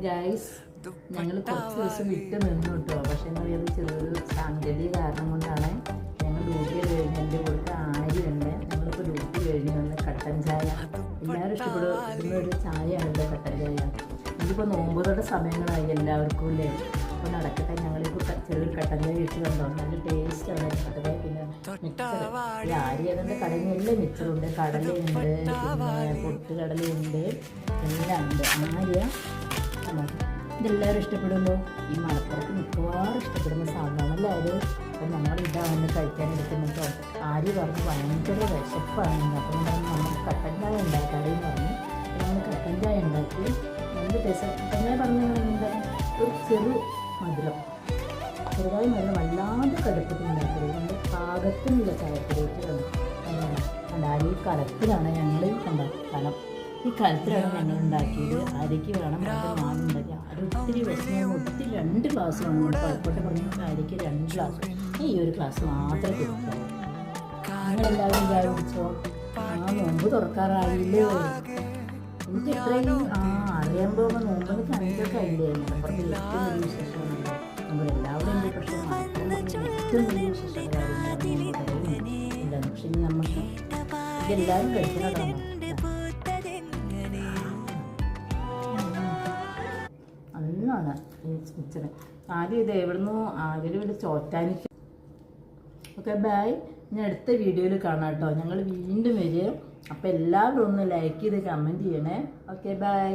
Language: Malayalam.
ഗൈസ്, ഞങ്ങൾ കുറച്ച് ദിവസം വിട്ട് നിന്നു കേട്ടോ. പക്ഷെ അത് ചെറിയൊരു സാങ്കേതിക കാരണം കൊണ്ടാണ്. ഞങ്ങൾ ഡ്യൂട്ടി കഴിഞ്ഞ് എൻ്റെ കൊടുത്ത ആര്യയുണ്ട്. ഞങ്ങളിപ്പോൾ ഡ്യൂട്ടി കഴിഞ്ഞ് വന്ന് കട്ടൻ ചായ എല്ലാവരും ഇഷ്ടപ്പെടുന്ന ഒരു ചായയാണല്ലോ കട്ടൻ ചായ. ഇതിപ്പോൾ നോമ്പുകളുടെ സമയങ്ങളായി എല്ലാവർക്കും അല്ലേ. അപ്പോൾ നടക്കട്ടെ, ഞങ്ങളിപ്പോൾ ചെറിയൊരു കട്ടൻ ചായ വെച്ച് കണ്ടോ. നല്ല ടേസ്റ്റാണ് കട്ടൻ ചായ. പിന്നെ മിക്സർ, ഈ ആര്യയുടെ കടയിൽ എല്ലാം മിക്സറുണ്ട്. കടലയുണ്ട്, പിന്നെ പൊട്ടുകടലയുണ്ട്, എല്ലാം ഉണ്ട്. ആര്യ ഇതെല്ലാവരും ഇഷ്ടപ്പെടുമല്ലോ. ഈ മലപ്പുറത്ത് മിക്കവാറും ഇഷ്ടപ്പെടുന്ന സാധനമല്ല അത്. അപ്പം ഞങ്ങളിതാണ് കഴിക്കാനെടുക്കുന്നത്. ആര്യ പറഞ്ഞ് ഭയങ്കര വിശപ്പാണ്. അപ്പം നമുക്ക് കട്ടൻ ചായ ഉണ്ടാക്കാതെന്ന് പറഞ്ഞു. നമ്മൾ കട്ടൻ ചായ ഉണ്ടാക്കി നല്ല ടേസ്റ്റ്. കട്ടൻ ചായ പറഞ്ഞു എന്താ ഒരു ചെറു മധുരം, ചെറുതായി മധുരം, വല്ലാതെ കടുപ്പത്തിൽ ഉണ്ടാക്കരുത്. നമ്മൾ പാകത്തിനുള്ള ചായപ്പൊടിയിട്ട് കണ്ടാൽ ഈ കലത്തിലാണ് ഞങ്ങൾ കലം, ഈ കലത്തിലാണ് ഞങ്ങൾ ഉണ്ടാക്കിയത്. അരിക്ക് വേണം അത് ഞാനുണ്ടാക്കി. അത് ഒത്തിരി വിഷമം, ഒത്തിരി 2 ഗ്ലാസ് വേണം. കുഴപ്പമിട്ട് പറഞ്ഞാൽ അരിക്ക് 2 ഗ്ലാസ്, ഈ ഒരു ഗ്ലാസ് മാത്രമേ കൊടുക്കാവൂ. നിങ്ങളെല്ലാവരും ചായ കുടിച്ചോ? നോമ്പ് തുറക്കാറായില്ലേ? എനിക്ക് ഇത്രയും അറിയാൻ പോകുമ്പോൾ നോമ്പെന്ന് 5 ഇല്ലായിരുന്നു. അപ്പുറത്ത് ഏറ്റവും വലിയ വിശേഷമാണ് നമ്മളെല്ലാവരും ഉണ്ട്. പക്ഷേ ഏറ്റവും വലിയ വിശേഷങ്ങളായിരുന്നു. പക്ഷെ ഇനി നമുക്ക് ഇതെല്ലാവരും കഴിക്കുന്നതാണ്. നല്ലതാണ് ഈ മിക്സറ്. ആദ്യം ഇത് എവിടുന്നു ആദ്യം ഇവിടെ ചോറ്റാനിക്ക്. Okay, by. ഞാൻ അടുത്ത വീഡിയോയിൽ കാണാം കേട്ടോ. ഞങ്ങൾ വീണ്ടും വരും. അപ്പോൾ എല്ലാവരും ഒന്ന് ലൈക്ക് ചെയ്ത് കമൻറ്റ് ചെയ്യണേ. Okay, by.